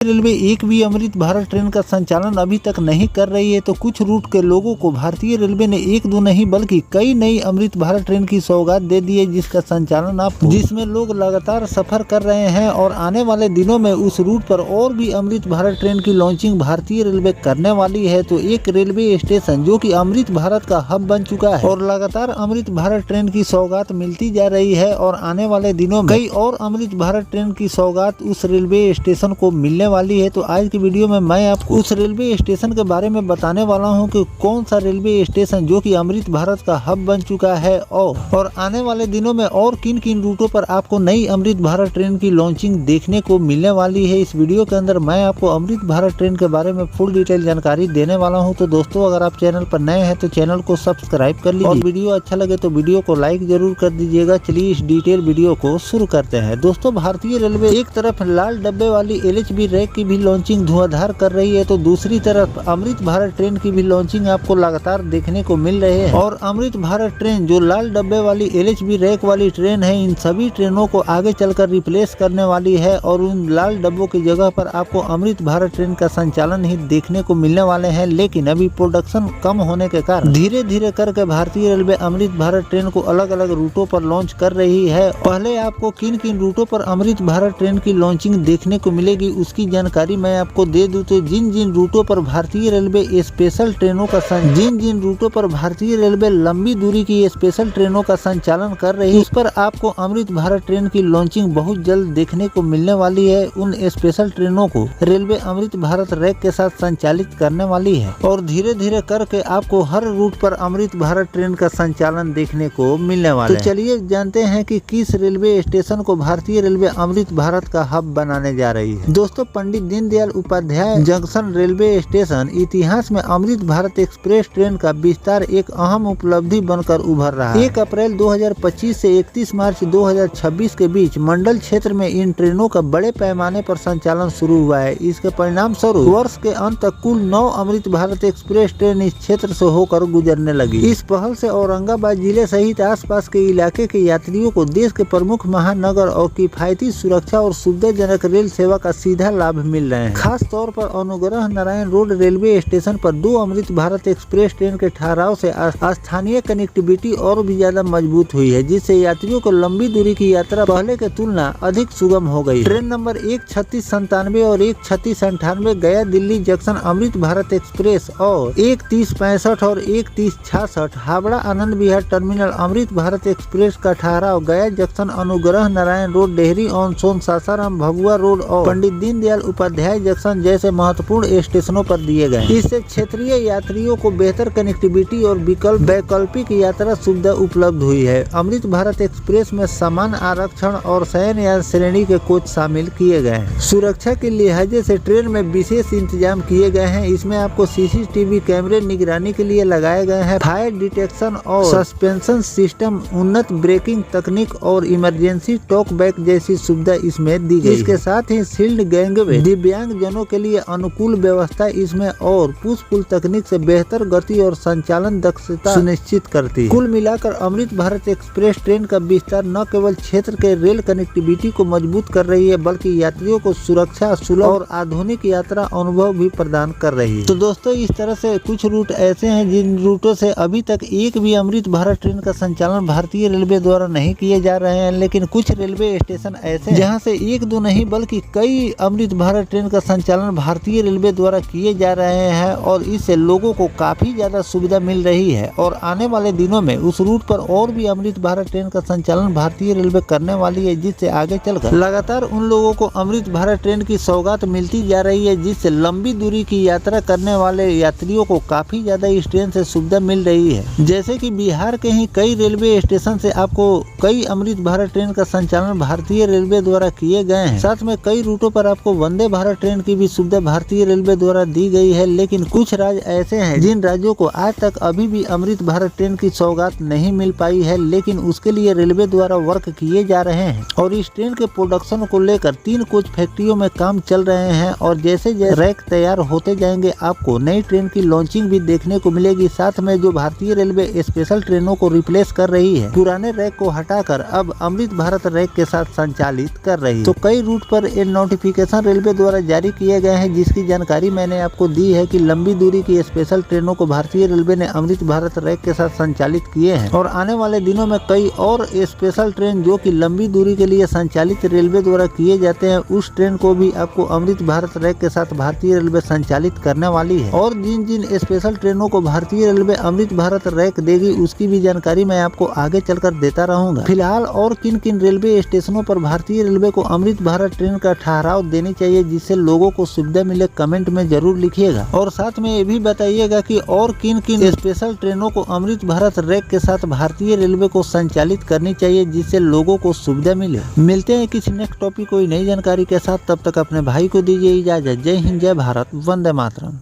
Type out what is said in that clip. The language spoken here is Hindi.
रेलवे एक भी अमृत भारत ट्रेन का संचालन अभी तक नहीं कर रही है, तो कुछ रूट के लोगों को भारतीय रेलवे ने एक दो नहीं बल्कि कई नई अमृत भारत ट्रेन की सौगात दे दी है, जिसका संचालन जिसमें लोग लगातार सफर कर रहे हैं और आने वाले दिनों में उस रूट पर और भी अमृत भारत ट्रेन की लॉन्चिंग भारतीय रेलवे करने वाली है। तो एक रेलवे स्टेशन जो कि अमृत भारत का हब बन चुका है और लगातार अमृत भारत ट्रेन की सौगात मिलती जा रही है और आने वाले दिनों में कई और अमृत भारत ट्रेन की सौगात उस रेलवे स्टेशन को मिलने वाली है। तो आज की वीडियो में मैं आपको उस रेलवे स्टेशन के बारे में बताने वाला हूं कि कौन सा रेलवे स्टेशन जो कि अमृत भारत का हब बन चुका है और आने वाले दिनों में और किन किन रूटों पर आपको नई अमृत भारत ट्रेन की लॉन्चिंग देखने को मिलने वाली है। इस वीडियो के अंदर मैं आपको अमृत भारत ट्रेन के बारे में फुल डिटेल जानकारी देने वाला हूँ। तो दोस्तों, अगर आप चैनल पर नए हैं तो चैनल को सब्सक्राइब कर लीजिए और वीडियो अच्छा लगे तो वीडियो को लाइक जरूर कर दीजिएगा। चलिए इस डिटेल वीडियो को शुरू करते हैं। दोस्तों, भारतीय रेलवे एक तरफ लाल डब्बे वाली LHB रैक की भी लॉन्चिंग धुआंधार कर रही है, तो दूसरी तरफ अमृत भारत ट्रेन की भी लॉन्चिंग आपको लगातार देखने को मिल रहे हैं। और अमृत भारत ट्रेन जो लाल डब्बे वाली LHB रैक वाली ट्रेन है, इन सभी ट्रेनों को आगे चलकर रिप्लेस करने वाली है और उन लाल डब्बों की जगह पर आपको अमृत भारत ट्रेन का संचालन ही देखने को मिलने वाले हैं। लेकिन अभी प्रोडक्शन कम होने के कारण धीरे धीरे करके भारतीय रेलवे अमृत भारत ट्रेन को अलग अलग रूटों पर लॉन्च कर रही है। पहले आपको किन किन रूटों पर अमृत भारत ट्रेन की लॉन्चिंग देखने को मिलेगी उसकी जानकारी मैं आपको दे दूं। तो जिन जिन रूटों पर भारतीय रेलवे स्पेशल ट्रेनों का जिन जिन रूटों पर भारतीय रेलवे लंबी दूरी की स्पेशल ट्रेनों का संचालन कर रही है, उस पर आपको अमृत भारत ट्रेन की लॉन्चिंग बहुत जल्द देखने को मिलने वाली है। उन स्पेशल ट्रेनों को रेलवे अमृत भारत रैक के साथ संचालित करने वाली है और धीरे धीरे करके आपको हर रूट पर अमृत भारत ट्रेन का संचालन देखने को मिलने वाला है। तो चलिए जानते हैं कि किस रेलवे स्टेशन को भारतीय रेलवे अमृत भारत का हब बनाने जा रही है। दोस्तों, Pandit Deendayal Upadhyay junction railway station इतिहास में अमृत भारत एक्सप्रेस ट्रेन का विस्तार एक अहम उपलब्धि बनकर उभर रहा है। 1 अप्रैल 2025 से 31 मार्च 2026 के बीच मंडल क्षेत्र में इन ट्रेनों का बड़े पैमाने पर संचालन शुरू हुआ है। इसके परिणाम स्वरूप वर्ष के अंत तक कुल 9 अमृत भारत एक्सप्रेस ट्रेन इस क्षेत्र से होकर गुजरने लगी। इस पहल से औरंगाबाद जिले सहित आसपास के इलाके के यात्रियों को देश के प्रमुख महानगर और किफायती सुरक्षा और सुविधाजनक रेल सेवा का सीधा लाभ मिल रहे हैं। खास तौर पर अनुग्रह नारायण रोड रेलवे स्टेशन पर 2 अमृत भारत एक्सप्रेस ट्रेन के ठहराव से स्थानीय कनेक्टिविटी और भी ज्यादा मजबूत हुई है, जिससे यात्रियों को लंबी दूरी की यात्रा पहले के तुलना अधिक सुगम हो गई। ट्रेन नंबर 13697 और 13698 गया दिल्ली जंक्शन अमृत भारत एक्सप्रेस और 13065 और 13066 हावड़ा आनंद विहार टर्मिनल अमृत भारत एक्सप्रेस का ठहराव Gaya junction Anugrah Narayan road Dehri on Son Sasaram Bhabua road और पंडित दीनदयाल उपाध्याय जंक्शन जैसे महत्वपूर्ण स्टेशनों पर दिए गए। इससे क्षेत्रीय यात्रियों को बेहतर कनेक्टिविटी और वैकल्पिक यात्रा सुविधा उपलब्ध हुई है। अमृत भारत एक्सप्रेस में समान आरक्षण और शयन या श्रेणी के कोच शामिल किए गए हैं। सुरक्षा के लिहाजे से ट्रेन में विशेष इंतजाम किए गए हैं। इसमें आपको CCTV कैमरे निगरानी के लिए लगाए गए हैं। फायर डिटेक्शन और सस्पेंशन सिस्टम, उन्नत ब्रेकिंग तकनीक और इमरजेंसी टॉक बैक जैसी सुविधा इसमें दी गई। इसके साथ ही शील्ड गैंगवे दिव्यांग जनों के लिए अनुकूल व्यवस्था इसमें और पुश पुल तकनीक से बेहतर गति और संचालन दक्षता सुनिश्चित करती है। कुल मिलाकर अमृत भारत एक्सप्रेस ट्रेन का विस्तार न केवल क्षेत्र के रेल कनेक्टिविटी को मजबूत कर रही है, बल्कि यात्रियों को सुरक्षा, सुलभ और आधुनिक यात्रा अनुभव भी प्रदान कर रही है। तो दोस्तों, इस तरह से कुछ रूट ऐसे हैं जिन रूटों से अभी तक एक भी अमृत भारत ट्रेन का संचालन भारतीय रेलवे द्वारा नहीं किए जा रहे हैं। लेकिन कुछ रेलवे स्टेशन ऐसे जहाँ से एक दो नहीं बल्कि कई अमृत भारत ट्रेन का संचालन भारतीय रेलवे द्वारा किए जा रहे हैं और इससे लोगों को काफी ज्यादा सुविधा मिल रही है। और आने वाले दिनों में उस रूट पर और भी अमृत भारत ट्रेन का संचालन भारतीय रेलवे करने वाली है, जिससे आगे चलकर लगातार उन लोगों को अमृत भारत ट्रेन की सौगात मिलती जा रही है, जिससे लंबी दूरी की यात्रा करने वाले यात्रियों को काफी ज्यादा इस ट्रेन से सुविधा मिल रही है। जैसे कि बिहार के ही कई रेलवे स्टेशन से आपको कई अमृत भारत ट्रेन का संचालन भारतीय रेलवे द्वारा किए गए हैं। साथ में कई रूटों पर आपको वंदे भारत ट्रेन की भी सुविधा भारतीय रेलवे द्वारा दी गई है। लेकिन कुछ राज्य ऐसे हैं जिन राज्यों को आज तक अभी भी अमृत भारत ट्रेन की सौगात नहीं मिल पाई है, लेकिन उसके लिए रेलवे द्वारा वर्क किए जा रहे हैं और इस ट्रेन के प्रोडक्शन को लेकर 3 कोच फैक्ट्रियों में काम चल रहे हैं और जैसे जैसे रैक तैयार होते जाएंगे आपको नई ट्रेन की लॉन्चिंग भी देखने को मिलेगी। साथ में जो भारतीय रेलवे स्पेशल ट्रेनों को रिप्लेस कर रही है, पुराने रैक को हटाकर अब अमृत भारत रैक के साथ संचालित कर रही है। तो कई रूट पर नोटिफिकेशन रेलवे द्वारा जारी किए गए हैं, जिसकी जानकारी मैंने आपको दी है कि लंबी दूरी की स्पेशल ट्रेनों को भारतीय रेलवे ने अमृत भारत रैक के साथ संचालित किए हैं और आने वाले दिनों में कई और स्पेशल ट्रेन जो कि लंबी दूरी के लिए संचालित रेलवे द्वारा किए जाते हैं, उस ट्रेन को भी आपको अमृत भारत रैक के साथ भारतीय रेलवे संचालित करने वाली है। और जिन जिन स्पेशल ट्रेनों को भारतीय रेलवे अमृत भारत रैक देगी उसकी भी जानकारी मैं आपको आगे चलकर देता रहूंगा। फिलहाल और किन किन रेलवे स्टेशनों पर भारतीय रेलवे को अमृत भारत ट्रेन का ठहराव देनी चाहिए जिससे लोगों को सुविधा मिले, कमेंट में जरूर लिखिएगा। और साथ में ये भी बताइएगा कि और किन किन स्पेशल ट्रेनों को अमृत भारत रैक के साथ भारतीय रेलवे को संचालित करनी चाहिए जिससे लोगों को सुविधा मिले। मिलते हैं किसी नेक्स्ट टॉपिक कोई नई जानकारी के साथ, तब तक अपने भाई को दीजिए इजाजत। जय हिंद, जय भारत, वंदे मातरम।